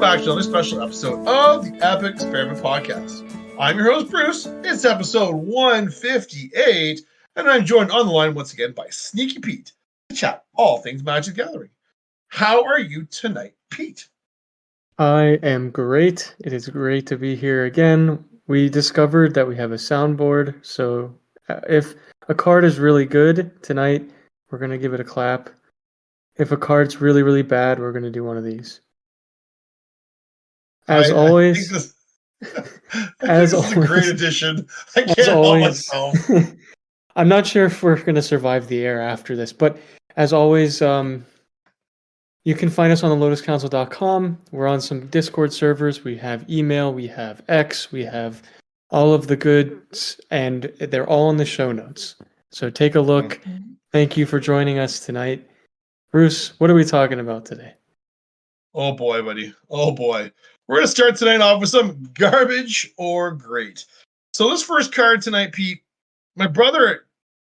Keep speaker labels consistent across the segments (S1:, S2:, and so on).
S1: back to another special episode of the Epic Experiment Podcast. I'm your host, Bruce. It's episode 158, and I'm joined on the line once again by Sneaky Pete to chat all things Magic the Gathering. How are you tonight, Pete?
S2: I am great. It is great to be here again. We discovered that we have a soundboard, so if a card is really good tonight, we're going to give it a clap. If a card's really, really bad, we're going to do one of these. As always,
S1: this is a great addition. I can't help myself.
S2: I'm not sure if we're going to survive the air after this, but as always, you can find us on the lotuscouncil.com. We're on some Discord servers. We have email, we have X, we have all of the goods, and they're all in the show notes. So take a look. Thank you for joining us tonight. Bruce, what are we talking about today?
S1: Oh boy, buddy. Oh boy. We're going to start tonight off with some garbage or great. So this first card tonight, Pete, my brother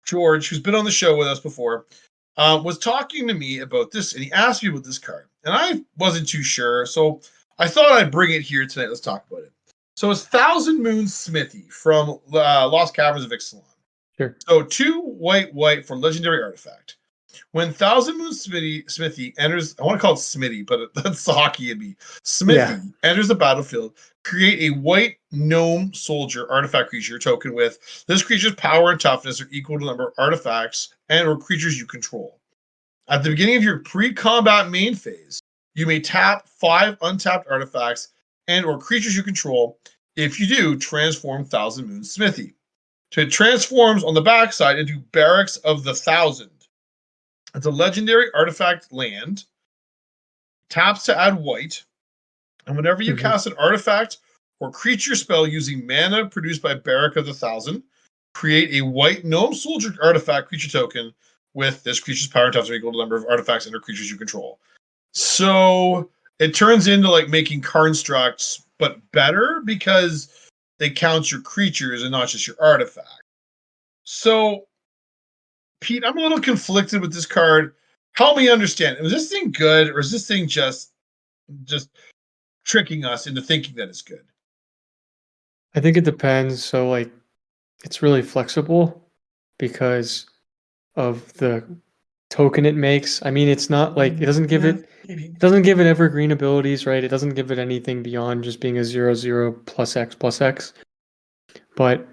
S1: George, who's been on the show with us before, was talking to me about this, and he asked me about this card. And I wasn't too sure, so I thought I'd bring it here tonight. Let's talk about it. So it's Thousand Moon Smithy from Lost Caverns of Ixalan.
S2: Sure.
S1: So 2 white for Legendary Artifact. When Thousand Moon Smithy enters, I want to call it Smithy, but that's hockey in me. Smithy enters the battlefield, create a white gnome soldier artifact creature token with this creature's power and toughness are equal to the number of artifacts and or creatures you control. At the beginning of your pre-combat main phase, you may tap 5 untapped artifacts and or creatures you control. If you do, transform Thousand Moon Smithy. So it transforms on the backside into Barracks of the Thousand. It's a legendary artifact land. Taps to add white. And whenever you cast an artifact or creature spell using mana produced by Barrack of the Thousand, create a white gnome soldier artifact creature token with this creature's power and toughness equal to the number of artifacts and or creatures you control. So it turns into like making constructs, but better because they count your creatures and not just your artifact. So Pete, I'm a little conflicted with this card. Help me understand. Is this thing good, or is this thing just tricking us into thinking that it's good?
S2: I think it depends. So, like, it's really flexible because of the token it makes. I mean, it's not like it doesn't give it evergreen abilities, right? It doesn't give it anything beyond just being a 0/0 +X. But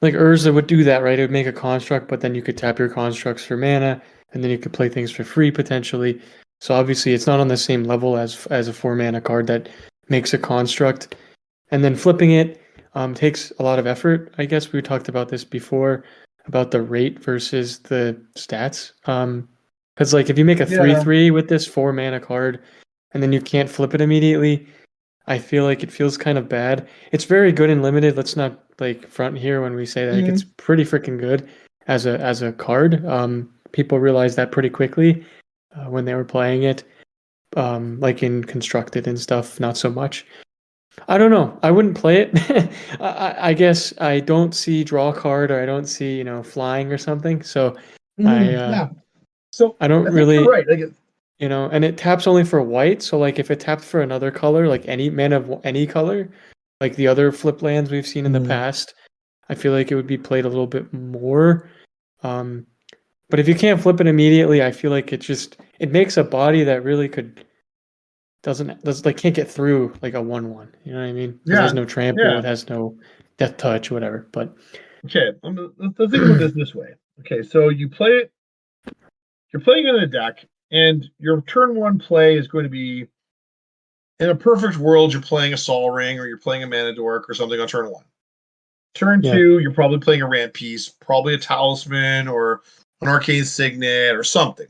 S2: like Urza would do that, right? It would make a construct, but then you could tap your constructs for mana, and then you could play things for free potentially. So obviously it's not on the same level as a 4 mana card that makes a construct. And then flipping it takes a lot of effort. I guess we talked about this before, about the rate versus the stats. Because like if you make a 3/3 with this 4 mana card, and then you can't flip it immediately, I feel like it feels kind of bad. It's very good in limited. Let's not like front here when we say that. Like, it's pretty freaking good as a card. People realized that pretty quickly when they were playing it. Like in constructed and stuff, not so much. I don't know. I wouldn't play it. I guess I don't see draw a card, or I don't see flying or something. So
S1: So
S2: I don't really.
S1: You're right. Like
S2: and it taps only for white. So like if it tapped for another color, like any mana of any color, like the other flip lands we've seen in the past, I feel like it would be played a little bit more. But if you can't flip it immediately, I feel like it makes a body that really can't get through like a 1/1. You know what I mean? There's no trample, it has no death touch, whatever. But
S1: okay, let's think about this way. Okay, so you play it. You're playing it in a deck, and your turn 1 play is going to be, in a perfect world, you're playing a Sol Ring or you're playing a Mana Dork or something on turn 1. Turn 2, you're probably playing a Ramp Piece, probably a Talisman or an Arcane Signet or something.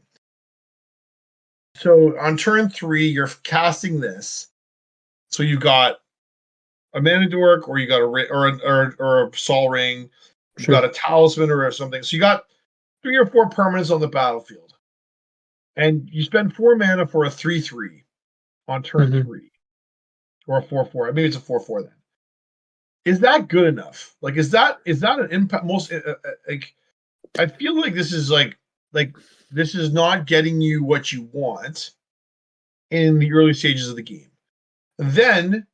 S1: So on turn 3, you're casting this. So you got a Mana Dork, or you got a Sol Ring, you got a Talisman or something. So you got 3 or 4 permanents on the battlefield. And you spend 4 mana for a 3/3 on turn 3. Or a 4/4. Maybe it's a 4/4 then. Is that good enough? Like, is that an impact? Like, I feel like this is like this is not getting you what you want in the early stages of the game. then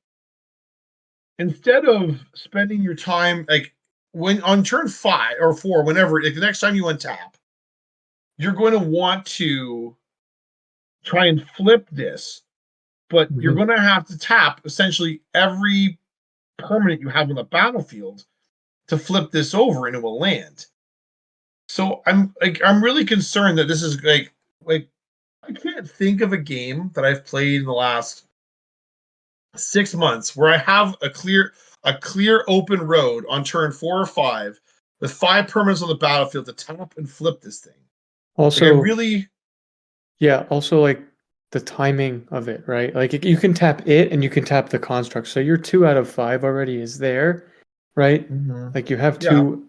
S1: instead of spending your time like when on turn 5 or 4, whenever like the next time you untap, you're going to want to try and flip this, but you're going to have to tap essentially every permanent you have on the battlefield to flip this over into a land. So I'm really concerned that this is like I can't think of a game that I've played in the last 6 months where I have a clear open road on turn 4 or 5 with 5 permanents on the battlefield to tap and flip this thing.
S2: Also,
S1: like I really,
S2: yeah, also like the timing of it, right? Like you can tap it and you can tap the construct. So your 2 out of 5 already is there, right? Like you have 2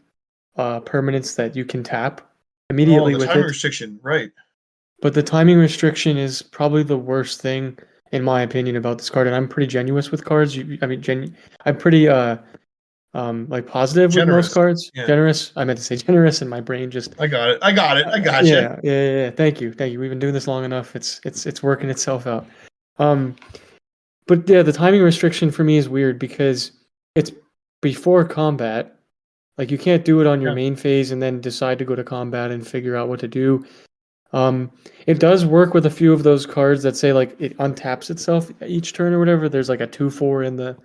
S2: permanents that you can tap immediately
S1: the
S2: with
S1: timing
S2: it.
S1: restriction, right?
S2: But the timing restriction is probably the worst thing, in my opinion, about this card. And I'm pretty genuous with cards. I'm pretty like positive with most
S1: Generous.
S2: cards.
S1: Yeah.
S2: Generous. I meant to say generous, and my brain just.
S1: I got it. I got you.
S2: Yeah. Thank you. We've been doing this long enough. It's working itself out. But yeah, the timing restriction for me is weird because it's before combat. Like you can't do it on your main phase and then decide to go to combat and figure out what to do. It does work with a few of those cards that say like it untaps itself each turn or whatever. There's like a 2/4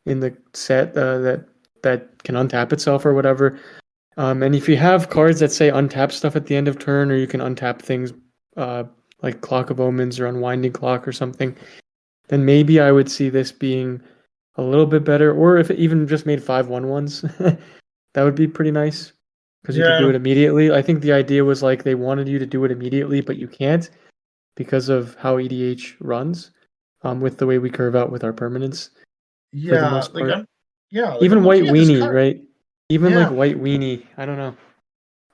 S2: in the set that can untap itself or whatever. And if you have cards that say untap stuff at the end of turn, or you can untap things like Clock of Omens or Unwinding Clock or something, then maybe I would see this being a little bit better. Or if it even just made 5/1/1s, that would be pretty nice because you could do it immediately. I think the idea was like they wanted you to do it immediately, but you can't because of how EDH runs with the way we curve out with our permanents. For the most part. Even White Weenie, right? Even like White Weenie. I don't know.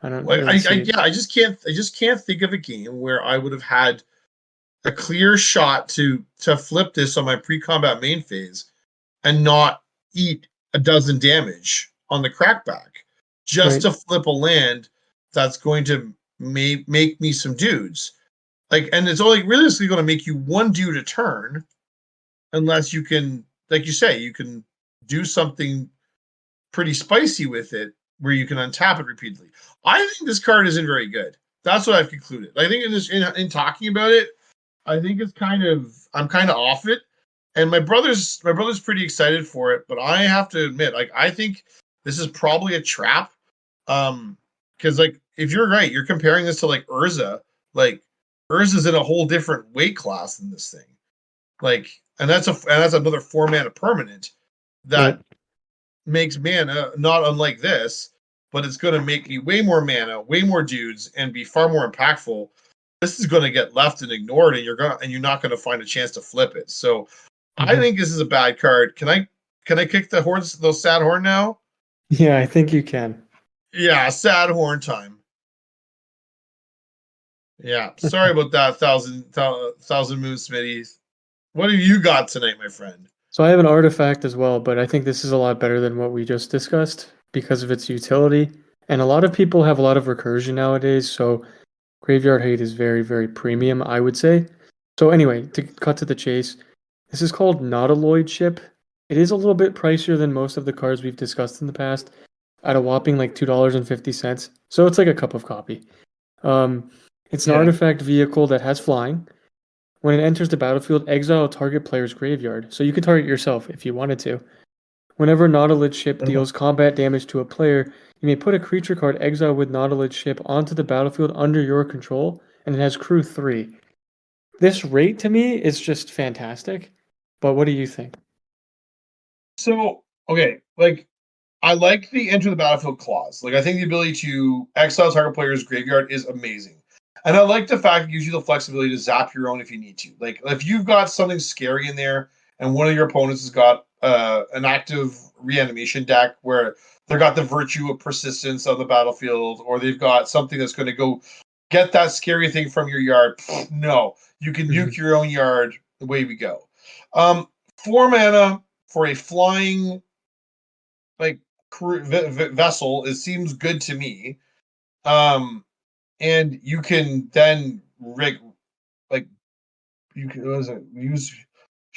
S2: I don't really see it.
S1: I just can't think of a game where I would have had a clear shot to flip this on my pre-combat main phase and not eat a dozen damage on the crackback just to flip a land that's going to make me some dudes. Like, and it's only realistically going to make you 1 dude a turn unless you can, like you say, you can do something pretty spicy with it where you can untap it repeatedly. I think this card isn't very good. That's what I've concluded. I think in talking about it, I think I'm kind of off it. And my brother's pretty excited for it, but I have to admit, like I think this is probably a trap. Because like if you're right, you're comparing this to like Urza. Like Urza's in a whole different weight class than this thing. Like, and that's another 4 mana permanent that makes mana not unlike this, but it's going to make you way more mana, way more dudes, and be far more impactful. This is going to get left and ignored, and you're not going to find a chance to flip it. So, I think this is a bad card. Can I kick those sad horn now?
S2: Yeah, I think you can.
S1: Yeah, sad horn time. Yeah, sorry about that. Thousand Moon Smitties. What have you got tonight, my friend?
S2: So I have an artifact as well, but I think this is a lot better than what we just discussed because of its utility. And a lot of people have a lot of recursion nowadays, so Graveyard Hate is very, very premium, I would say. So anyway, to cut to the chase, this is called Nautiloid Ship. It is a little bit pricier than most of the cards we've discussed in the past, at a whopping like $2.50. So it's like a cup of coffee. It's an artifact vehicle that has flying. When it enters the battlefield, exile a target player's graveyard. So you can target yourself if you wanted to. Whenever Nautiloid Ship deals combat damage to a player, you may put a creature card exiled with Nautiloid Ship onto the battlefield under your control, and it has crew 3. This rate to me is just fantastic. But what do you think?
S1: So, okay, like I like the enter the battlefield clause. Like I think the ability to exile target player's graveyard is amazing. And I like the fact it gives you the flexibility to zap your own if you need to. Like if you've got something scary in there and one of your opponents has got an active reanimation deck where they've got the virtue of persistence on the battlefield, or they've got something that's going to go get that scary thing from your yard. No, you can nuke your own yard. Away we go. 4 mana for a flying like vessel. It seems good to me. And you can then rig like you can use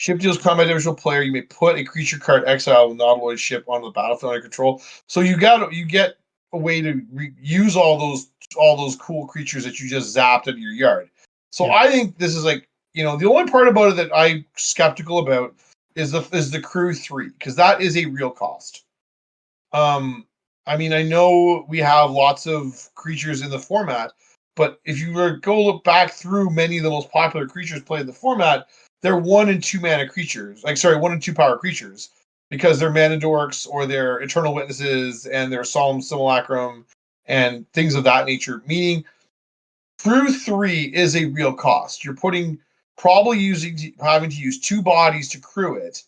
S1: Ship deals combat damage to a player. You may put a creature card exile with non-alloyed ship on the battlefield under control. So you get a way to use all those cool creatures that you just zapped into your yard. So I think this is like, the only part about it that I'm skeptical about is the crew 3, because that is a real cost. I mean, I know we have lots of creatures in the format, but if you were to go look back through many of the most popular creatures played in the format, they're 1 and 2 mana creatures. 1 and 2 power creatures, because they're mana dorks or they're eternal witnesses and they're solemn simulacrum and things of that nature. Meaning, crew 3 is a real cost. You're probably having to use 2 bodies to crew it,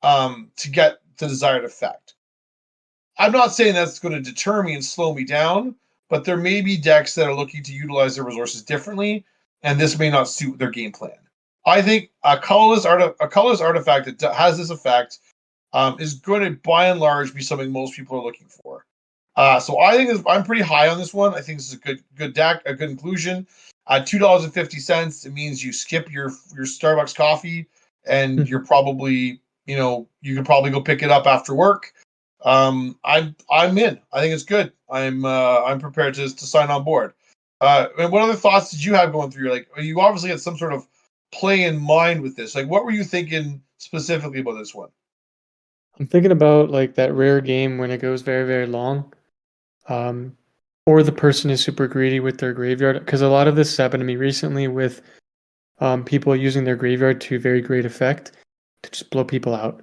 S1: to get the desired effect. I'm not saying that's going to deter me and slow me down, but there may be decks that are looking to utilize their resources differently, and this may not suit their game plan. I think a colorless artifact that has this effect is going to, by and large, be something most people are looking for. So I think I'm pretty high on this one. I think this is a good deck, a good inclusion. $2.50. It means you skip your Starbucks coffee, and you're probably, you can probably go pick it up after work. I'm in. I think it's good. I'm prepared to sign on board. And what other thoughts did you have going through? Like, you obviously had some sort of play in mind with this. Like, what were you thinking specifically about this one?
S2: I'm thinking about like that rare game when it goes very, very long. Or the person is super greedy with their graveyard. Because a lot of this happened to me recently with people using their graveyard to very great effect to just blow people out.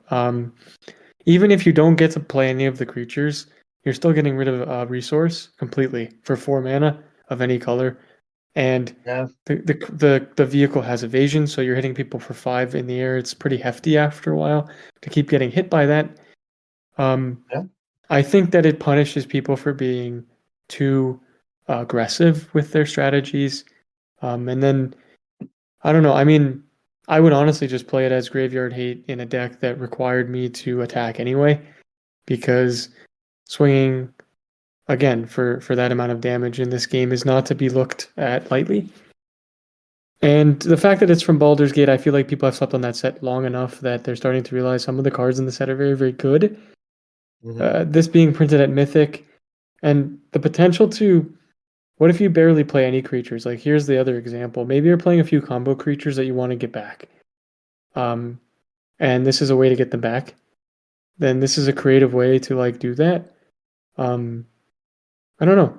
S2: Even if you don't get to play any of the creatures, you're still getting rid of a resource completely for 4 mana of any color. And the vehicle has evasion, so you're hitting people for 5 in the air. It's pretty hefty after a while to keep getting hit by that. I think that it punishes people for being too aggressive with their strategies. And then, I don't know. I mean, I would honestly just play it as graveyard hate in a deck that required me to attack anyway, because swinging again for that amount of damage in this game is not to be looked at lightly. And the fact that it's from Baldur's Gate, I feel like people have slept on that set long enough that they're starting to realize some of the cards in the set are very, very good. This being printed at Mythic, and the potential to, what if you barely play any creatures? Like, here's the other example. Maybe you're playing a few combo creatures that you want to get back. And this is a way to get them back. Then this is a creative way to like do that. I don't know.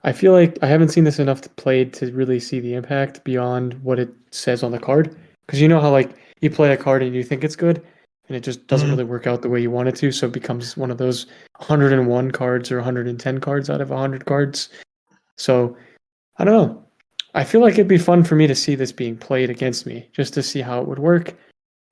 S2: I feel like I haven't seen this enough played to really see the impact beyond what it says on the card. Because you know how like you play a card and you think it's good, and it just doesn't really work out the way you want it to, so it becomes one of those 101 cards or 110 cards out of 100 cards. So, I don't know. I feel like it'd be fun for me to see this being played against me, just to see how it would work.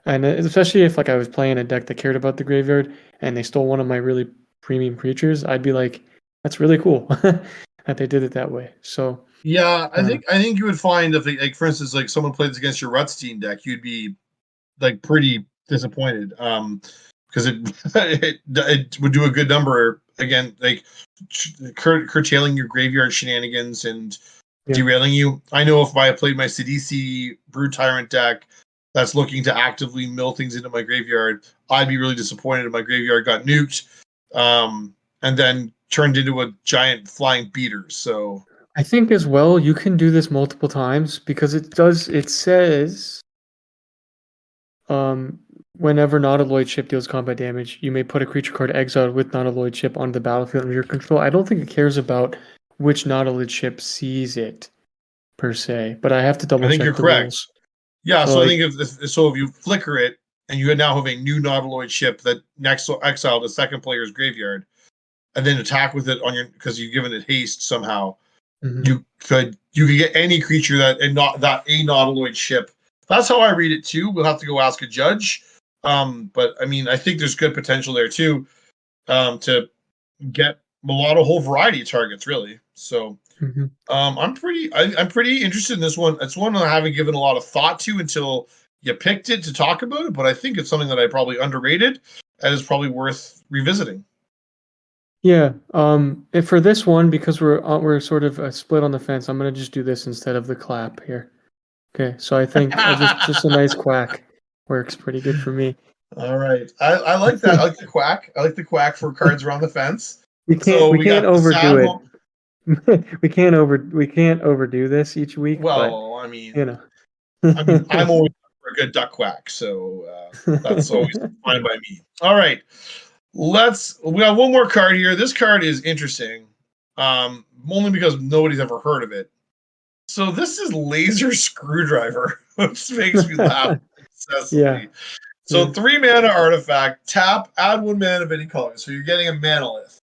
S2: And especially if like I was playing a deck that cared about the graveyard and they stole one of my really premium creatures, I'd be like, that's really cool that they did it that way. So
S1: yeah, I think you would find if they, like, for instance, like someone played this against your Rutstein deck, you'd be like pretty disappointed. Because it would do a good number again, like curtailing your graveyard shenanigans and derailing you. I know if I played my Sidisi Brood Tyrant deck that's looking to actively mill things into my graveyard, I'd be really disappointed if my graveyard got nuked, and then turned into a giant flying beater. So
S2: I think as well you can do this multiple times, because it says whenever non-alloyed ship deals combat damage, you may put a creature card exiled with non-alloyed ship onto the battlefield under your control. I don't think it cares about which non-alloyed ship sees it per se, but I have to double check.
S1: I think you're
S2: the
S1: correct.
S2: Rules.
S1: Yeah, so I think if you flicker it and you now have a new non-alloyed ship that next exile the second player's graveyard, and then attack with it on your, because you've given it haste somehow, you could get any creature that a non-alloyed ship. That's how I read it too. We'll have to go ask a judge. But I mean, I think there's good potential there too, to get a whole variety of targets, really. So I'm pretty interested in this one. It's one I haven't given a lot of thought to until you picked it to talk about it, but I think it's something that I probably underrated and is probably worth revisiting.
S2: Yeah. And for this one, because we're sort of split on the fence, I'm gonna just do this instead of the clap here. Okay. So I think just a nice quack. works pretty good for me.
S1: All right. I like that. I like the quack. I like the quack for cards around the fence.
S2: We
S1: So we
S2: can't
S1: got the
S2: overdo
S1: sad
S2: it.
S1: home.
S2: We can't overdo this each week, but
S1: Well, I mean,
S2: you know.
S1: I'm always for a good duck quack, so that's always fine by me. All right. We got one more card here. This card is interesting. Only because nobody's ever heard of it. So this is Laser Screwdriver, which makes me laugh excessively.
S2: Yeah.
S1: So 3 mana artifact, tap, add 1 mana of any color. So you're getting a manalith.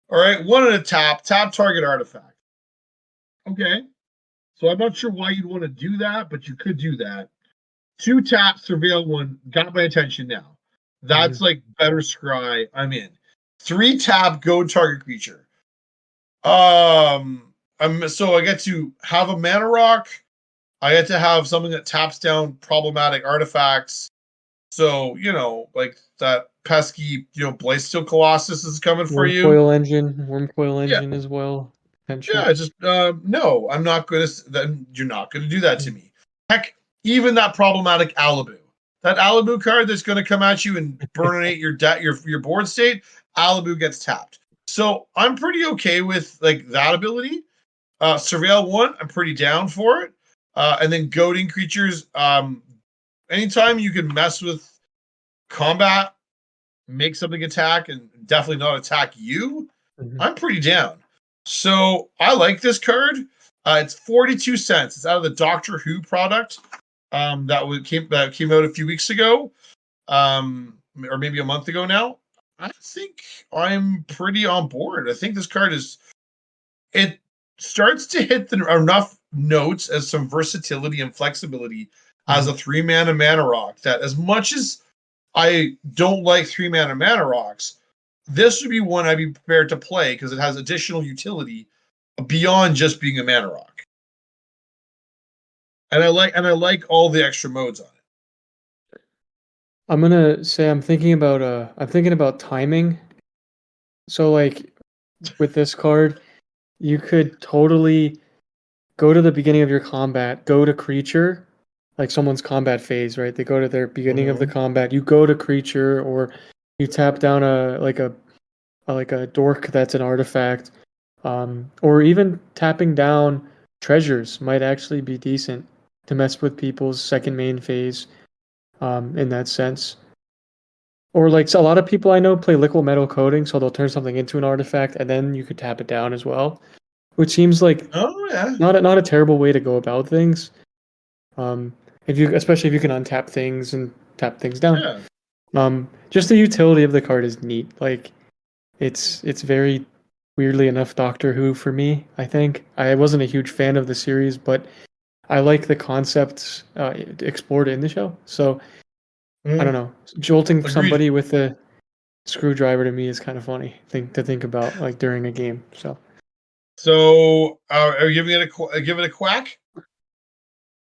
S1: All right, 1 and a tap target artifact. Okay. So I'm not sure why you'd want to do that, but you could do that. 2 tap, surveil 1, got my attention now. That's like better scry. I'm in. 3 tap, go target creature. So I get to have a mana rock. I get to have something that taps down problematic artifacts. So, like that pesky, Blightsteel Colossus is coming for you.
S2: Wormcoil engine as well. Potential.
S1: Yeah, just no, I'm not going to. Then you're not going to do that to me. Heck, even that problematic Alibu, that Alibu card that's going to come at you and burninate your board state. Alibu gets tapped. So I'm pretty okay with like that ability. Surveil 1, I'm pretty down for it. And then goading creatures. Anytime you can mess with combat, make something attack, and definitely not attack you, I'm pretty down. So I like this card. It's 42 cents. It's out of the Doctor Who product that came out a few weeks ago, or maybe a month ago now. I think I'm pretty on board. I think this card it starts to hit enough notes as some versatility and flexibility as a 3 mana rock that, as much as I don't like 3 mana rocks, this would be one I'd be prepared to play because it has additional utility beyond just being a mana rock. And I like all the extra modes on it.
S2: I'm gonna say I'm thinking about timing. So like with this card, you could totally go to the beginning of your combat, go to creature, like someone's combat phase, right? They go to their beginning of the combat. You go to creature, or you tap down a dork that's an artifact, or even tapping down treasures might actually be decent to mess with people's second main phase, in that sense. Or like, so a lot of people I know play liquid metal coating, so they'll turn something into an artifact and then you could tap it down as well, which seems like not a terrible way to go about things. Especially if you can untap things and tap things down. Yeah. Just the utility of the card is neat. Like, it's very weirdly enough Doctor Who for me. I think I wasn't a huge fan of the series, but I like the concepts explored in the show. So I don't know, jolting somebody with a screwdriver to me is kind of funny to think about, like during a game. So
S1: are you giving it a quack?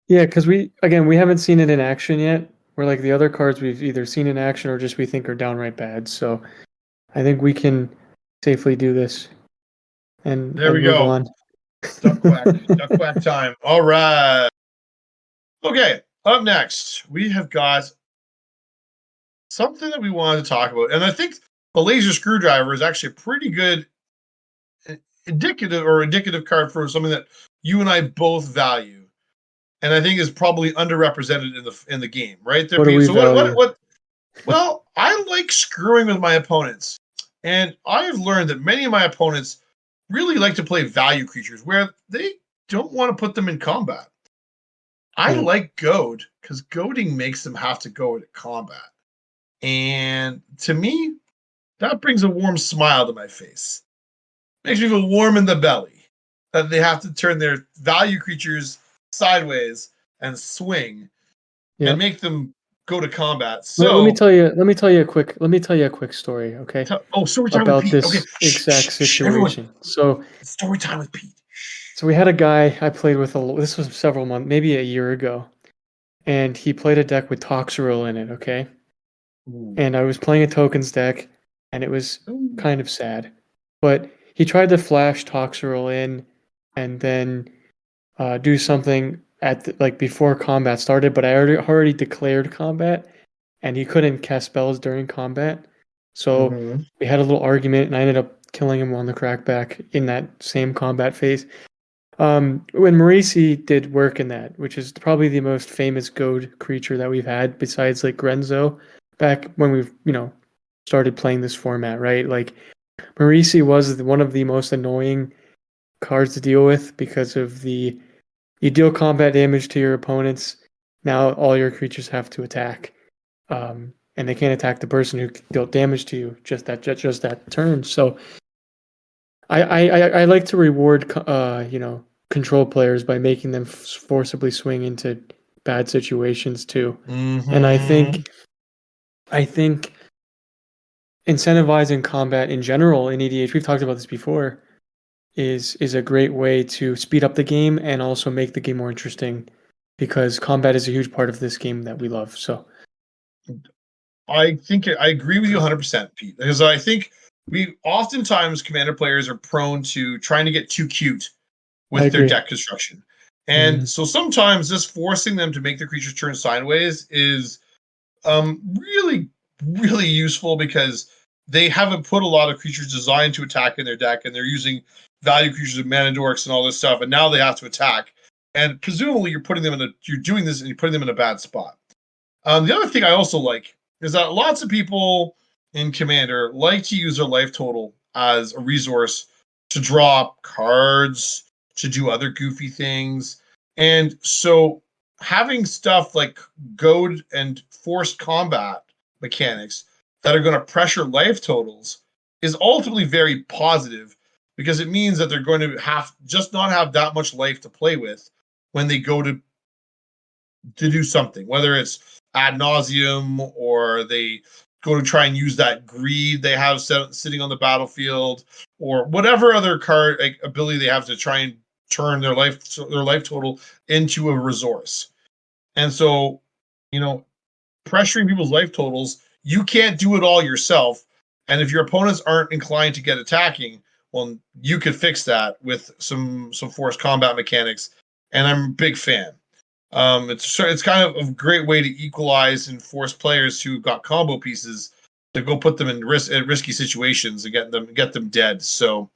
S2: Yeah, because we haven't seen it in action yet. Where like the other cards we've either seen in action or just we think are downright bad. So I think we can safely do this and move on.
S1: Duck quack time. All right. Okay, up next we have got something that we wanted to talk about, and I think the laser screwdriver is actually a pretty good indicative card for something that you and I both value, and I think is probably underrepresented in the game. Right there.
S2: What do we value?
S1: Well, I like screwing with my opponents, and I have learned that many of my opponents really like to play value creatures where they don't want to put them in combat. I like goad because goading makes them have to go into combat. And to me, that brings a warm smile to my face. Makes me feel warm in the belly that they have to turn their value creatures sideways and swing and make them go to combat. So
S2: let me tell you a quick story, okay?
S1: Story time
S2: about
S1: with Pete.
S2: This exact situation. So
S1: story time with Pete.
S2: So we had a guy I played with this was several months, maybe a year ago, and he played a deck with Toxrill in it, okay? And I was playing a tokens deck, and it was kind of sad. But he tried to flash Toxrill in and then do something before combat started, but I already declared combat, and he couldn't cast spells during combat. So
S1: Mhm.
S2: we had a little argument, and I ended up killing him on the crackback in that same combat phase. When Marisi did work in that, which is probably the most famous goad creature that we've had besides like Grenzo, back when we've started playing this format, right? Like Marisi was one of the most annoying cards to deal with because of you deal combat damage to your opponents. Now all your creatures have to attack, and they can't attack the person who dealt damage to you just that turn. So I like to reward control players by making them forcibly swing into bad situations too. And
S1: Mhm.
S2: I think incentivizing combat in general in EDH, we've talked about this before, is a great way to speed up the game and also make the game more interesting because combat is a huge part of this game that we love. So
S1: I think I agree with you 100%, Pete, because I think we oftentimes commander players are prone to trying to get too cute
S2: I
S1: with their
S2: agree.
S1: deck construction. And
S2: Mhm.
S1: so sometimes just forcing them to make their creatures turn sideways is really, really useful because they haven't put a lot of creatures designed to attack in their deck, and they're using value creatures of mana dorks and all this stuff, and now they have to attack. And presumably you're doing this and you're putting them in a bad spot. The other thing I also like is that lots of people in Commander like to use their life total as a resource to draw cards, to do other goofy things. And so having stuff like goad and forced combat mechanics that are going to pressure life totals is ultimately very positive because it means that they're going to have just not have that much life to play with when they go to do something, whether it's ad nauseum or they go to try and use that greed they have sitting on the battlefield, or whatever other card like, ability they have to try and turn their life total into a resource. And so, you know, pressuring people's life totals, you can't do it all yourself. And if your opponents aren't inclined to get attacking, well, you could fix that with some forced combat mechanics. And I'm a big fan. It's kind of a great way to equalize and force players who got combo pieces to go put them in risky situations and get them dead. So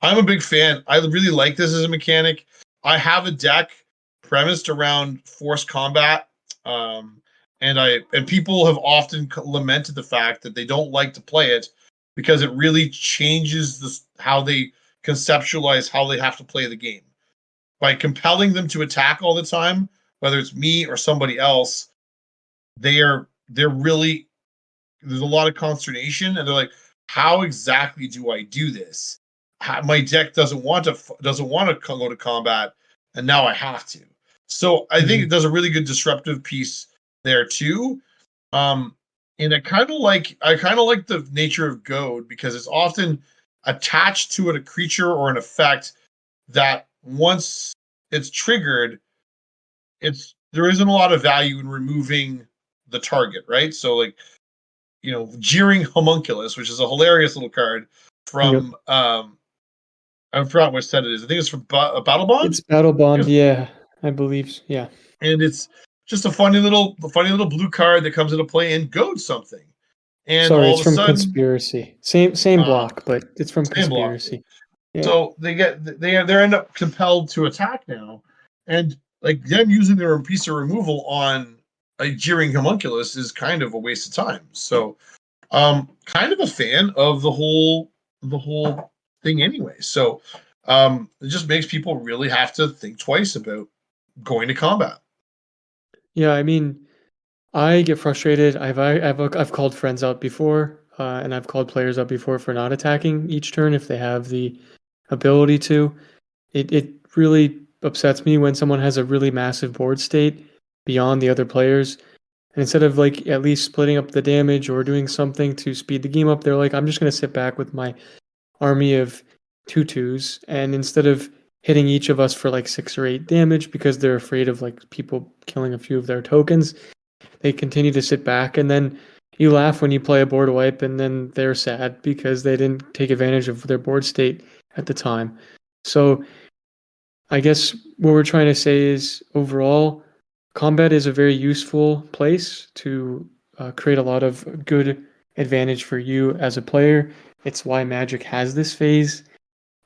S1: I'm a big fan. I really like this as a mechanic. I have a deck premised around forced combat, and people have often lamented the fact that they don't like to play it because it really changes how they conceptualize how they have to play the game by compelling them to attack all the time, whether it's me or somebody else. They're really there's a lot of consternation, and they're like, "How exactly do I do this? My deck doesn't want to go to combat, and now I have to." So I think it
S2: Mhm.
S1: does a really good disruptive piece there too. Um, and I kind of like the nature of goad because it's often attached to a creature or an effect that once it's triggered, there isn't a lot of value in removing the target, right? So like, jeering homunculus, which is a hilarious little card
S2: Yep.
S1: from I forgot which set it is. I think it's from Battle Bond.
S2: It's Battle Bond,
S1: Yes.
S2: yeah, I believe. Yeah.
S1: And it's just a funny little blue card that comes into play and goads something. And
S2: Sorry,
S1: all
S2: it's
S1: of a
S2: from
S1: sudden,
S2: Conspiracy. Same
S1: uh,
S2: block, but it's from
S1: same block.
S2: Conspiracy. Yeah.
S1: So they end up compelled to attack now, and like them using their piece of removal on a jeering homunculus is kind of a waste of time. So kind of a fan of the whole thing anyway. So it just makes people really have to think twice about going to combat.
S2: Yeah, I mean, I get frustrated. I've called friends out before, and I've called players out before for not attacking each turn if they have the ability to. It really upsets me when someone has a really massive board state beyond the other players. And instead of like at least splitting up the damage or doing something to speed the game up, they're like, I'm just gonna sit back with my army of tutus, and instead of hitting each of us for like 6 or 8 damage because they're afraid of like people killing a few of their tokens, they continue to sit back, and then you laugh when you play a board wipe, and then they're sad because they didn't take advantage of their board state at the time. So I guess what we're trying to say is overall, combat is a very useful place to create a lot of good advantage for you as a player. It's why Magic has this phase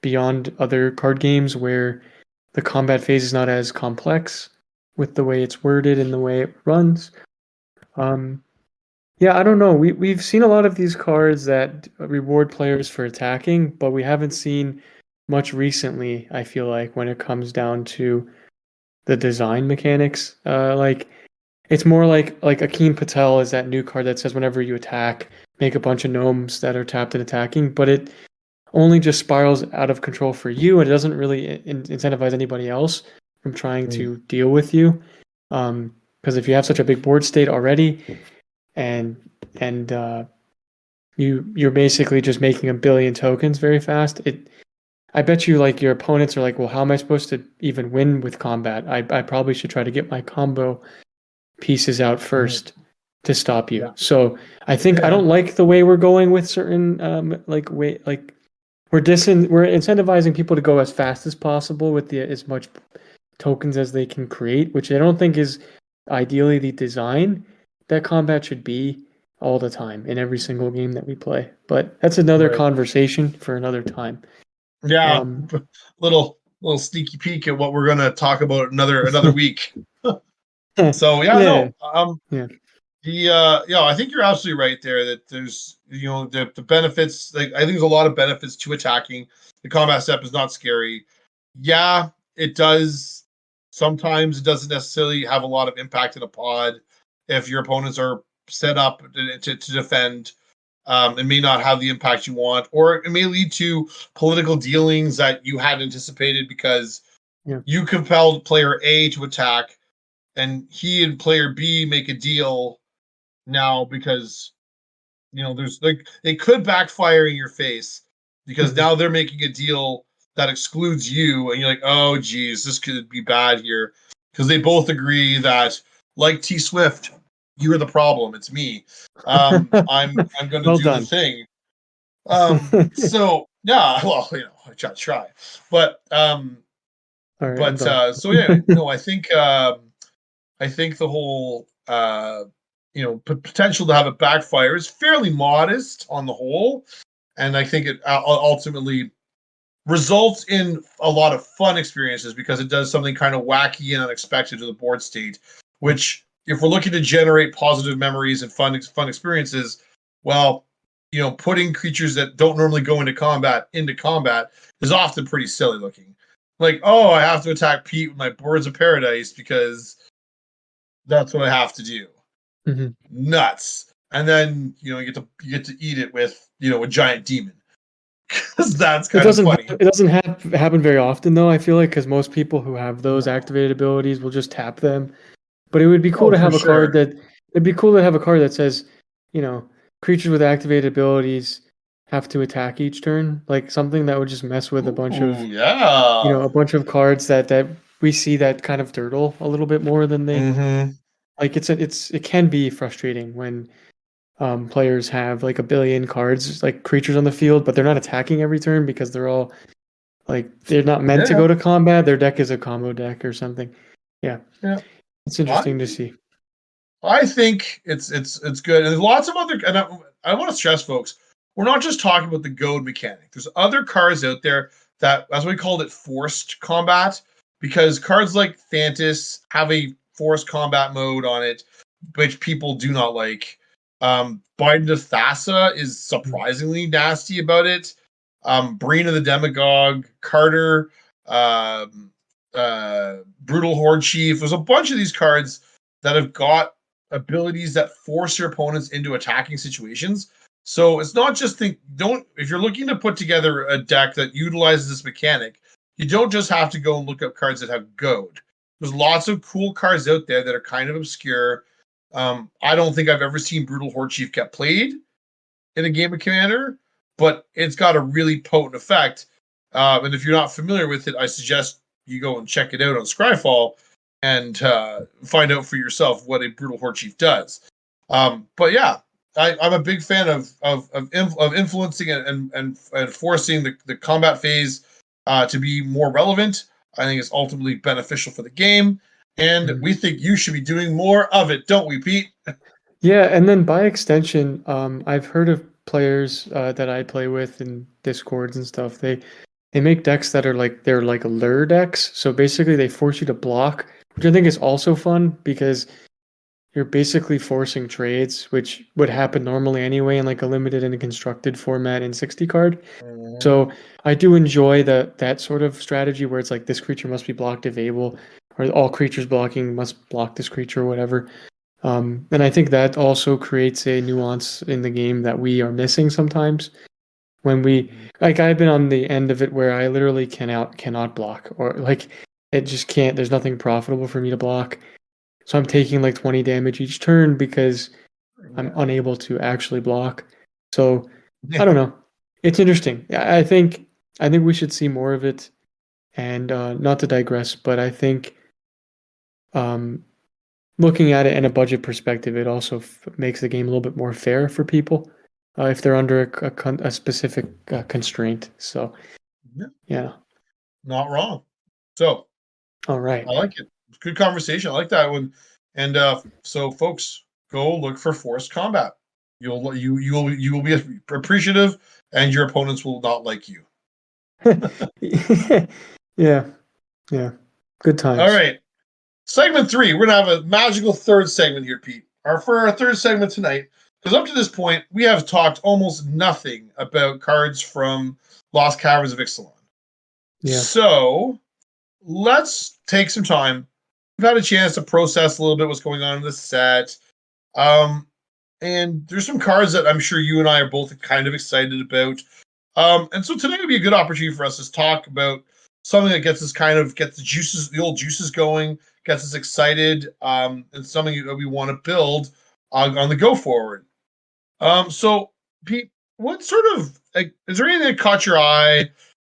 S2: beyond other card games where the combat phase is not as complex with the way it's worded and the way it runs. Yeah, I don't know. We've seen a lot of these cards that reward players for attacking, but we haven't seen much recently, I feel like, when it comes down to the design mechanics. Like it's more like Akeem Patel is that new card that says whenever you attack, make a bunch of gnomes that are tapped and attacking, but it only just spirals out of control for you, and it doesn't really incentivize anybody else from trying to deal with you. Because if you have such a big board state already, and you're basically just making a billion tokens very fast, I bet you like your opponents are like, well, how am I supposed to even win with combat? I probably should try to get my combo pieces out first to stop you.
S1: Yeah.
S2: So I think I don't like the way we're going with certain we're incentivizing people to go as fast as possible with as much tokens as they can create, which I don't think is ideally the design that combat should be all the time in every single game that we play. But that's another conversation for another time.
S1: Yeah, little sneaky peek at what we're gonna talk about another week. So I think you're absolutely right there. That there's the benefits. Like I think there's a lot of benefits to attacking. The combat step is not scary. Yeah, it does. Sometimes it doesn't necessarily have a lot of impact in a pod if your opponents are set up to defend. It may not have the impact you want, or it may lead to political dealings that you hadn't anticipated because you compelled player A to attack, and he and player B make a deal now because there's like it could backfire in your face because now they're making a deal that excludes you, and you're like, oh geez, this could be bad here because they both agree that, like T Swift, you're the problem. It's me. I'm going to do the thing. So yeah, well, I try, but so yeah, no, I think the whole potential to have it backfire is fairly modest on the whole, and I think it ultimately results in a lot of fun experiences because it does something kind of wacky and unexpected to the board state, which if we're looking to generate positive memories and fun experiences, well, putting creatures that don't normally go into combat is often pretty silly looking. Like, oh, I have to attack Pete with my Birds of Paradise because that's what I have to do. Nuts. And then you get to eat it with a giant demon. Because that's kind of funny.
S2: It doesn't happen very often though. I feel like because most people who have those activated abilities will just tap them. But it would be cool to have a card that says, creatures with activated abilities have to attack each turn. Like something that would just mess with a bunch of a bunch of cards that we see that kind of dirtle a little bit more than they like. It can be frustrating when players have like a billion cards, like creatures on the field, but they're not attacking every turn because they're all like they're not meant to go to combat. Their deck is a combo deck or something. Yeah. It's interesting to see.
S1: I think it's good, and there's lots of other. And I want to stress, folks, we're not just talking about the goad mechanic. There's other cards out there that, as we called it, forced combat, because cards like Thantis have a forced combat mode on it, which people do not like. Biden of Thassa is surprisingly nasty about it. Breen of the Demagogue, Carter, Brutal Horde Chief. There's a bunch of these cards that have got abilities that force your opponents into attacking situations. So it's not just if you're looking to put together a deck that utilizes this mechanic, you don't just have to go and look up cards that have goad. There's lots of cool cards out there that are kind of obscure. I don't think I've ever seen Brutal Horde Chief get played in a game of Commander, but it's got a really potent effect. And if you're not familiar with it, I suggest you go and check it out on Scryfall and find out for yourself what a Brutal Horde Chief does. But yeah, I'm a big fan of influencing and forcing the combat phase to be more relevant. I think it's ultimately beneficial for the game, and we think you should be doing more of it, don't we, Pete?
S2: Yeah, and then by extension, I've heard of players that I play with in Discords and stuff. They make decks that are like they're like lure decks. So basically, they force you to block, which I think is also fun because you're basically forcing trades, which would happen normally anyway in like a limited and a constructed format in 60 card.
S1: Mhm.
S2: So I do enjoy that sort of strategy where it's like this creature must be blocked if able, or all creatures blocking must block this creature or whatever. And I think that also creates a nuance in the game that we are missing sometimes when we like I've been on the end of it where I literally cannot block or like it just can't there's nothing profitable for me to block. So I'm taking like 20 damage each turn because I'm
S1: Yeah.
S2: unable to actually block. So I don't
S1: Yeah.
S2: know. It's interesting. I think we should see more of it. And not to digress, but I think um, looking at it in a budget perspective, it also makes the game a little bit more fair for people if they're under a specific constraint. So
S1: Yeah.
S2: yeah.
S1: Not wrong. So
S2: All right.
S1: I like it. Good conversation. I like that one. And so, folks, go look for forced combat. You will be appreciative, and your opponents will not like you.
S2: Yeah. Yeah. Good
S1: All
S2: times.
S1: right. Segment 3. We're gonna have a magical third segment here, Pete. For our third segment tonight, because up to this point we have talked almost nothing about cards from Lost Caverns of Ixalan.
S2: Yeah.
S1: So let's take some time. We've had a chance to process a little bit what's going on in the set. Um, and there's some cards that I'm sure you and I are both kind of excited about. And so today would be a good opportunity for us to talk about something that gets the old juices going, gets us excited, and something that we want to build on the go forward. So Pete, what sort of like is there anything that caught your eye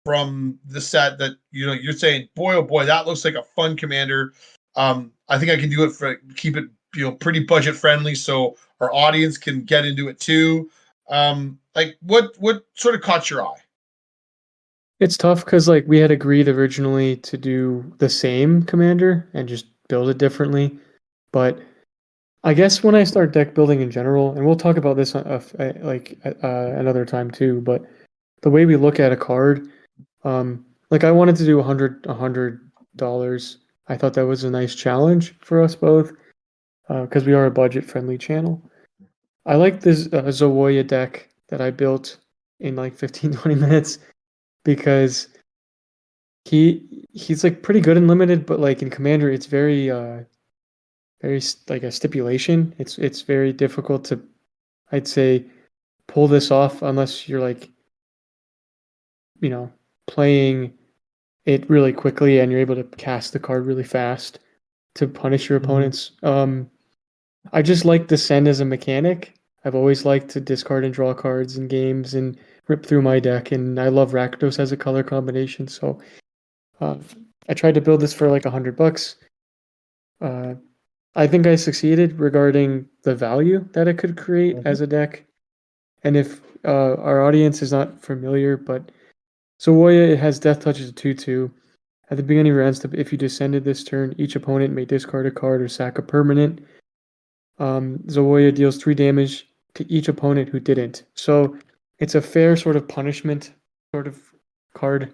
S1: from the set that you're saying, boy oh boy, that looks like a fun commander. I think I can do it for keep it pretty budget friendly so our audience can get into it too. Like what sort of caught your eye?
S2: It's tough because like we had agreed originally to do the same commander and just build it differently. But I guess when I start deck building in general, and we'll talk about this another time too, but the way we look at a card, like I wanted to do $100. I thought that was a nice challenge for us both because we are a budget friendly channel. I like this Zawoya deck that I built in like 15-20 minutes because he's like pretty good in limited, but like in commander, it's very like a stipulation. It's very difficult to, I'd say, pull this off unless you're like, you know, playing it really quickly and you're able to cast the card really fast to punish your opponents. I just like the send as a mechanic. I've always liked to discard and draw cards in games and rip through my deck, and I love Rakdos as a color combination. So uh, I tried to build this for like $100. Uh, I think I succeeded regarding the value that it could create
S1: Mhm.
S2: as a deck. And if our audience is not familiar, but Zawoya, it has Death Touch as a 2/2. At the beginning of your end step, if you descended this turn, each opponent may discard a card or sack a permanent. Zawoya deals 3 damage to each opponent who didn't. So it's a fair sort of punishment sort of card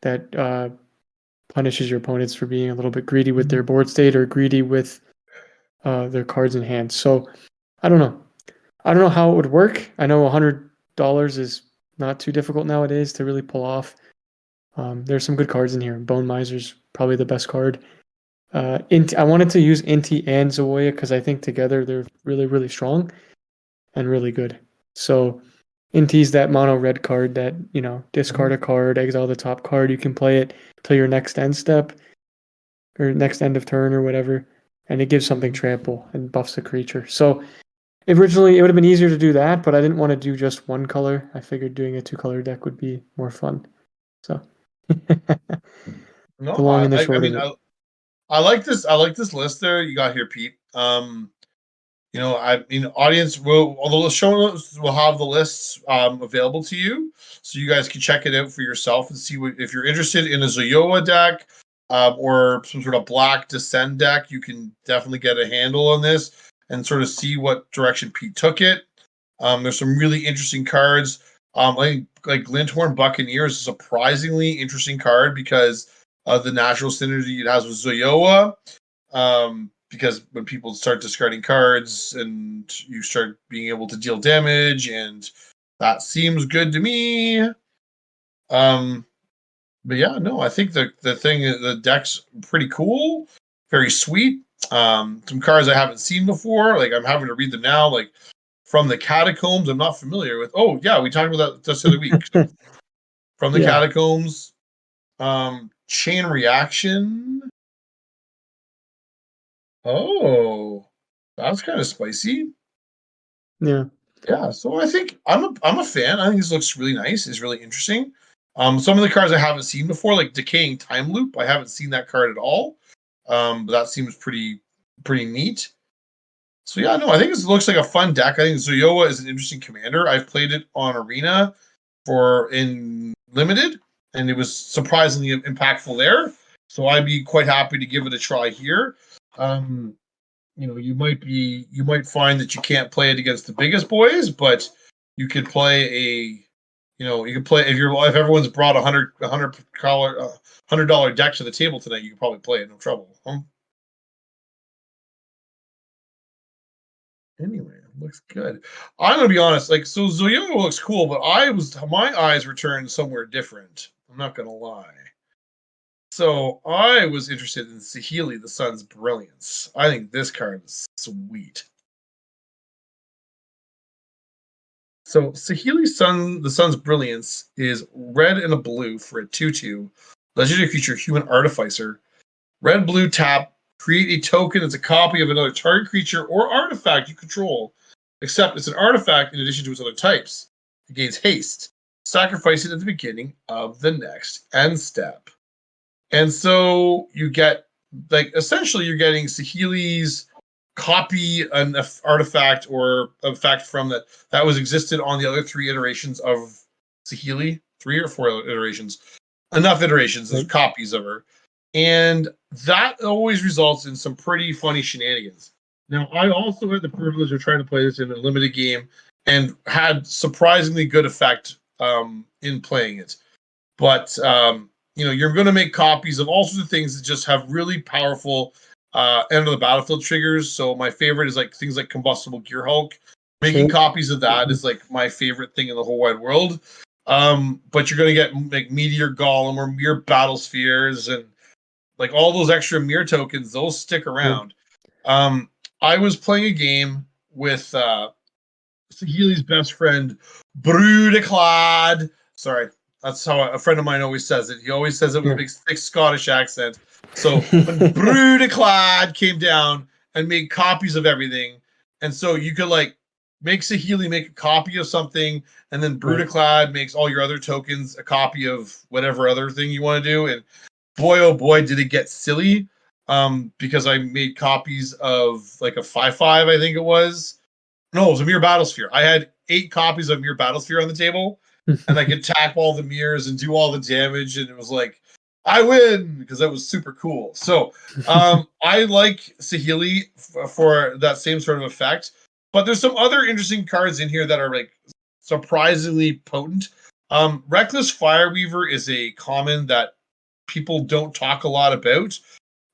S2: that punishes your opponents for being a little bit greedy with their board state or greedy with their cards in hand. So I don't know. I don't know how it would work. I know $100 is not too difficult nowadays to really pull off. There's some good cards in here. Bone Miser's probably the best card. I wanted to use Inti and Zawoya because I think together they're really, really strong and really good. So Inti's that mono red card that, discard a card, exile the top card. You can play it till your next end step or next end of turn or whatever. And it gives something trample and buffs the creature. So originally it would have been easier to do that, but I didn't want to do just one color. I figured doing a 2-color deck would be more fun. So the
S1: No,
S2: long and the short of it.
S1: I like this. I like this list there you got here, Pete. Audience will, although the show notes will have the lists available to you, so you guys can check it out for yourself and see what if you're interested in a Zoyoa deck or some sort of black descend deck. You can definitely get a handle on this. and sort of see what direction Pete took it. There's some really interesting cards. I think like Glinthorn Buccaneer is a surprisingly interesting card because of the natural synergy it has with Zoyoa. Because when people start discarding cards and you start being able to deal damage, and that seems good to me. But yeah, no, I think the deck's pretty cool, very sweet. Some cards I haven't seen before, like I'm having to read them now, like from the Catacombs. I'm not familiar with. Oh yeah, we talked about that just the other week. So, from the Catacombs, Chain Reaction. Oh, that's kind of spicy.
S2: Yeah.
S1: Yeah, so I think I'm a fan. I think this looks really nice. It's really interesting. Some of the cards I haven't seen before, like Decaying Time Loop, I haven't seen that card at all. But that seems pretty neat. So yeah, no, I think it looks like a fun deck. I think Zoyoa is an interesting commander. I've played it on Arena in Limited, and it was surprisingly impactful there. So I'd be quite happy to give it a try here. You might find that you can't play it against the biggest boys, but you could play if everyone's brought $100 deck to the table tonight, you can probably play it no trouble. Anyway, it looks good. I'm gonna be honest, so Zoyoa looks cool, but my eyes were turned somewhere different. I'm not gonna lie. So I was interested in Saheeli, the Sun's Brilliance. I think this card is sweet. So Saheeli the Sun's Brilliance is red and a blue for a 2/2 legendary creature, Human Artificer. Red, blue, tap. Create a token as a copy of another target creature or artifact you control, except it's an artifact in addition to its other types. It gains haste. Sacrifice it at the beginning of the next end step. And so you get, essentially you're getting Saheeli's copy an artifact or effect from that was existed on the other 3 iterations of Saheeli, 3 or 4 iterations. Enough iterations, there's copies of her. And that always results in some pretty funny shenanigans. Now, I also had the privilege of trying to play this in a limited game and had surprisingly good effect in playing it. But you're going to make copies of all sorts of things that just have really powerful end of the battlefield triggers. So my favorite is things like Combustible Gear Hulk. Making copies of that is my favorite thing in the whole wide world. But you're going to get Meteor Golem or Mere Battle Spheres and all those extra Mere tokens. Those stick around. I was playing a game with Saheeli's best friend, Brudeclad. Sorry. That's how a friend of mine always says it. He always says it with a big, thick Scottish accent. So when Brudeclad came down and made copies of everything, and so you could make Saheeli make a copy of something, and then Brudeclad makes all your other tokens a copy of whatever other thing you want to do. And boy, oh boy, did it get silly. Because I made copies of a 5/5, I think it was. No, it was a Mere Battlesphere. I had 8 copies of Mere Battlesphere on the table. And I could tap all the mirrors and do all the damage, and it was I win because that was super cool. So I like Saheeli for that same sort of effect, but there's some other interesting cards in here that are surprisingly potent. Reckless Fireweaver is a common that people don't talk a lot about,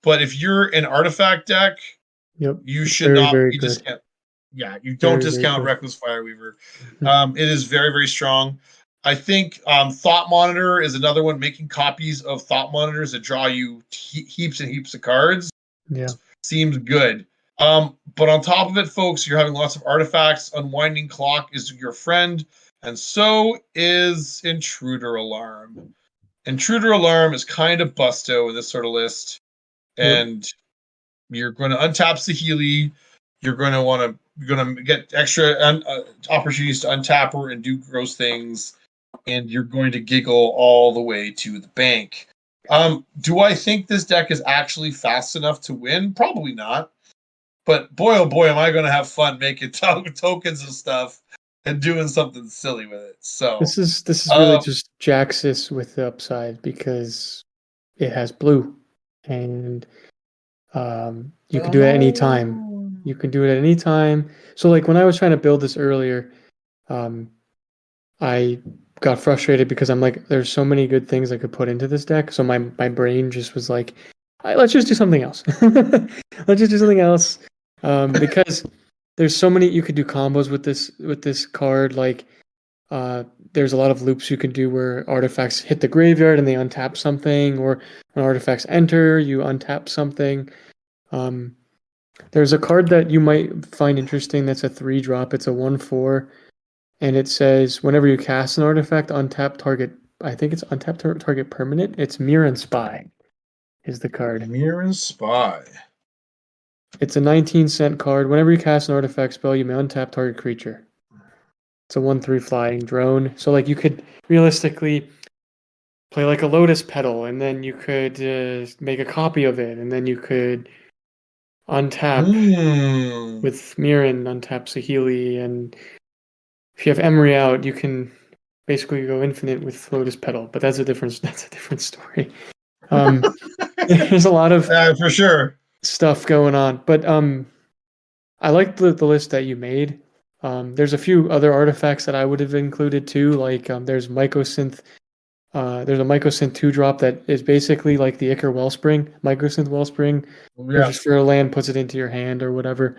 S1: but if you're an artifact deck, you should not be discounted. Yeah, you don't discount Reckless Fireweaver. It is very, very strong. I think Thought Monitor is another one, making copies of Thought Monitors that draw you heaps and heaps of cards.
S2: Yeah.
S1: Seems good. But on top of it, folks, you're having lots of artifacts. Unwinding Clock is your friend, and so is Intruder Alarm. Intruder Alarm is kind of busto in this sort of list. And you're going to untap Saheeli. You're going to get extra opportunities to untap her and do gross things. And you're going to giggle all the way to the bank. Do I think this deck is actually fast enough to win? Probably not. But boy, oh boy, am I going to have fun making tokens and stuff and doing something silly with it. So
S2: this is really just Jaxis with the upside because it has blue, and you can do it any time. You can do it at any time. So like when I was trying to build this earlier, I got frustrated because I'm like, there's so many good things I could put into this deck. So my brain just was like, let's just do something else. Let's just do something else. Because there's so many you could do combos with this card. Like there's a lot of loops you can do where artifacts hit the graveyard and they untap something, or when artifacts enter, you untap something. There's a card that you might find interesting that's a 3-drop. It's a 1/4. And it says whenever you cast an artifact, untap target. I think it's untap target permanent. It's Mirror and Spy, is the card.
S1: Mirror and Spy.
S2: It's a 19-cent card. Whenever you cast an artifact spell, you may untap target creature. It's a 1/3 flying drone. So like you could realistically play like a Lotus Petal, and then you could make a copy of it, and then you could untap with Mirror and untap Saheeli, and if you have Emery out, you can basically go infinite with Lotus Petal, but that's a different story. There's a lot of
S1: for sure
S2: stuff going on, but I like the list that you made. There's a few other artifacts that I would have included too, like there's Mycosynth. There's a Mycosynth 2-drop that is basically like the Ichor Wellspring, Mycosynth Wellspring.
S1: Yeah.
S2: Just for a land, puts it into your hand or whatever.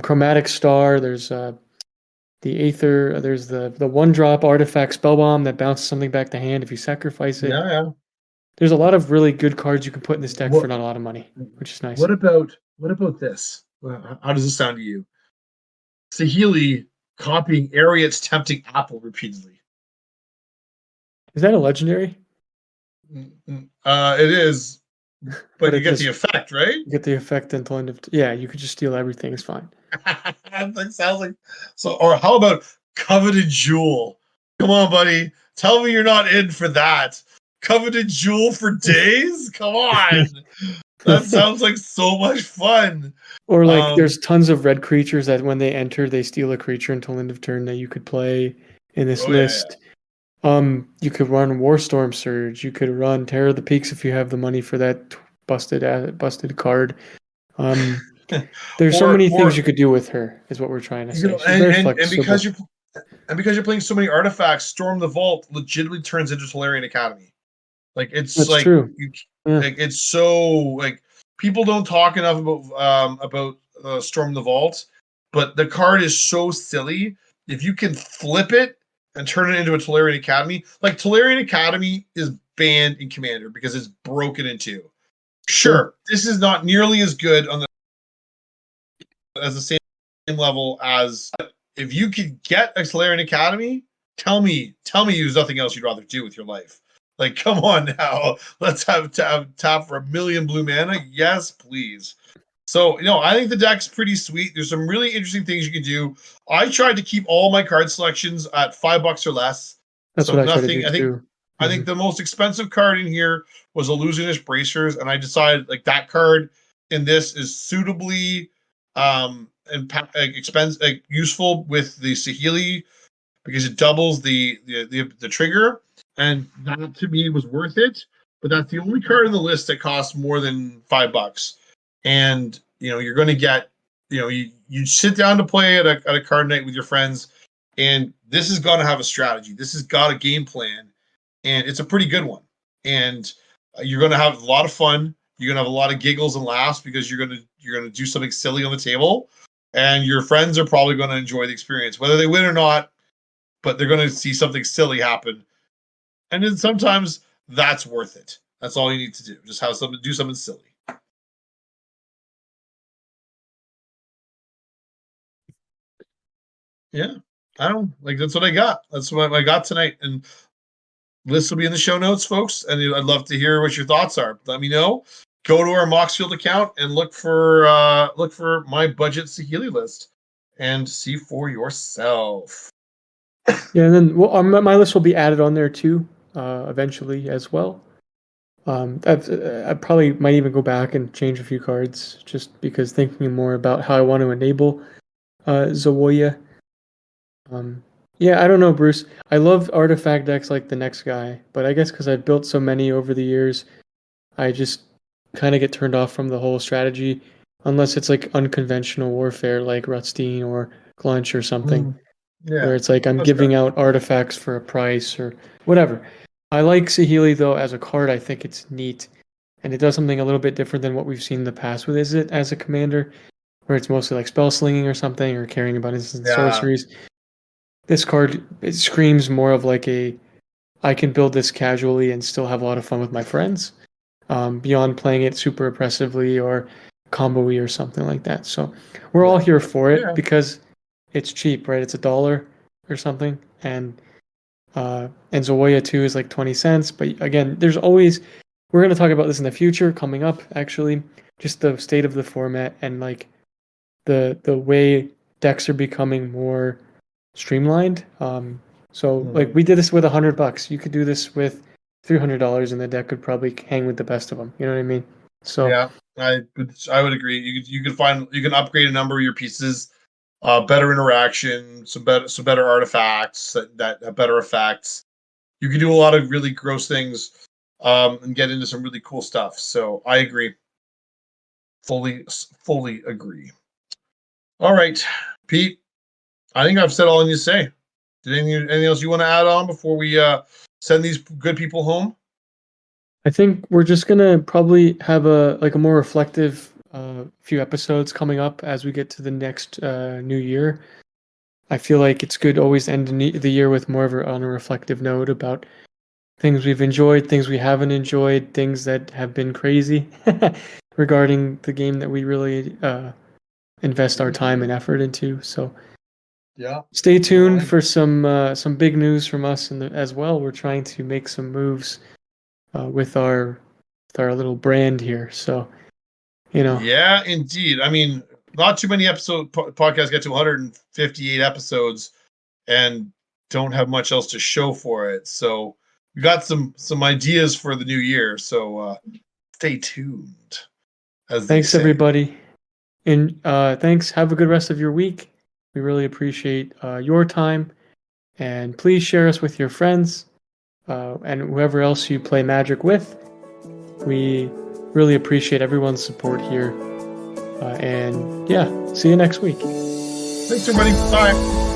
S2: Chromatic Star. There's the Aether, there's the 1-drop artifact Spellbomb that bounces something back to hand if you sacrifice it.
S1: Yeah.
S2: There's a lot of really good cards you can put in this deck for not a lot of money, which is nice.
S1: What about this? How does this sound to you? Saheeli copying Ariat's Tempting Apple repeatedly.
S2: Is that a legendary?
S1: It is, but you get the effect, right?
S2: You get the effect until end of you could just steal everything. It's fine.
S1: That sounds like so. Or how about Coveted Jewel? Come on, buddy. Tell me you're not in for that. Coveted Jewel for days? Come on. That sounds like so much fun.
S2: Or like there's tons of red creatures that when they enter, they steal a creature until end of turn that you could play in this list. Yeah. You could run Warstorm Surge. You could run Terror of the Peaks if you have the money for that busted card. There's so many things you could do with her, is what we're trying to say.
S1: And because you're playing so many artifacts, Storm the Vault legitimately turns into Tolarian Academy. Like it's
S2: That's
S1: like
S2: true.
S1: Like it's so like people don't talk enough about Storm the Vault, but the card is so silly. If you can flip it and turn it into a Tolarian Academy, like Tolarian Academy is banned in Commander because it's broken in two. Sure, this is not nearly as good as the same level as if you could get a Tolarian Academy. Tell me there's nothing else you'd rather do with your life. Like, come on now. Let's have tap for 1 million blue mana. Yes, please. So, I think the deck's pretty sweet. There's some really interesting things you can do. I tried to keep all my card selections at $5 or less.
S2: That's what I tried to do too.
S1: I think the most expensive card in here was Illusionist Bracers, and I decided like that card in this is suitably useful with the Saheeli because it doubles the trigger. And that to me was worth it, but that's the only card in the list that costs more than $5. And you're going to get, you sit down to play at a card night with your friends, and this is going to have a strategy. This has got a game plan, and it's a pretty good one. And you're going to have a lot of fun. You're going to have a lot of giggles and laughs because you're going to do something silly on the table, and your friends are probably going to enjoy the experience, whether they win or not. But they're going to see something silly happen. And then sometimes that's worth it. That's all you need to do. Just do something silly. Yeah. I don't like that's what I got. That's what I got tonight. And list will be in the show notes, folks. And I'd love to hear what your thoughts are. Let me know. Go to our Moxfield account and look for my budget Saheeli list and see for yourself.
S2: Yeah, and then my list will be added on there too. Eventually as well. I probably might even go back and change a few cards just because thinking more about how I want to enable Zawoya. I don't know, Bruce. I love artifact decks like the next guy, but I guess because I've built so many over the years, I just kind of get turned off from the whole strategy. unless it's like unconventional warfare like Rutstein or Glunch or something,
S1: Yeah,
S2: where it's like I'm
S1: that's fair.
S2: giving out artifacts for a price or whatever. I like Saheeli though as a card. I think it's neat, and it does something a little bit different than what we've seen in the past with Izzet as a commander, where it's mostly like spell slinging or something or caring about instant
S1: Yeah,
S2: sorceries. This card, it screams more of like a I can build this casually and still have a lot of fun with my friends, beyond playing it super oppressively or combo-y or something like that. So we're all
S1: yeah,
S2: here for it
S1: yeah,
S2: because it's cheap, right? It's $1 or something, and Zoya 2 is like 20 cents. But again, there's always we're going to talk about this in the future coming up actually, just the state of the format and like the way decks are becoming more streamlined. So like
S1: Mhm.
S2: we did this with $100. You could do this with $300, and the deck could probably hang with the best of them. You know what I mean? So
S1: Yeah. I would agree. You can upgrade a number of your pieces, better interaction, some better artifacts that have better effects. You can do a lot of really gross things, and get into some really cool stuff. So I agree. Fully agree. All right, Pete. I think I've said all I need to say. Did anything else you want to add on before we send these good people home?
S2: I think we're just gonna probably have a more reflective few episodes coming up as we get to the next new year. I feel like it's good always to end the year with more of on a reflective note about things we've enjoyed, things we haven't enjoyed, things that have been crazy regarding the game that we really invest our time and effort into. So
S1: Yeah.
S2: stay
S1: No,
S2: tuned for some big news from us as well. We're trying to make some moves with our little brand here. So you know,
S1: yeah, indeed. I mean, not too many podcasts get to 158 episodes and don't have much else to show for it. So we got some ideas for the new year. So stay tuned, as they
S2: thanks
S1: say.
S2: everybody, and thanks. Have a good rest of your week. We really appreciate your time, and please share us with your friends and whoever else you play Magic with. We really appreciate everyone's support here. And yeah, see you next week.
S1: Thanks, everybody. Bye.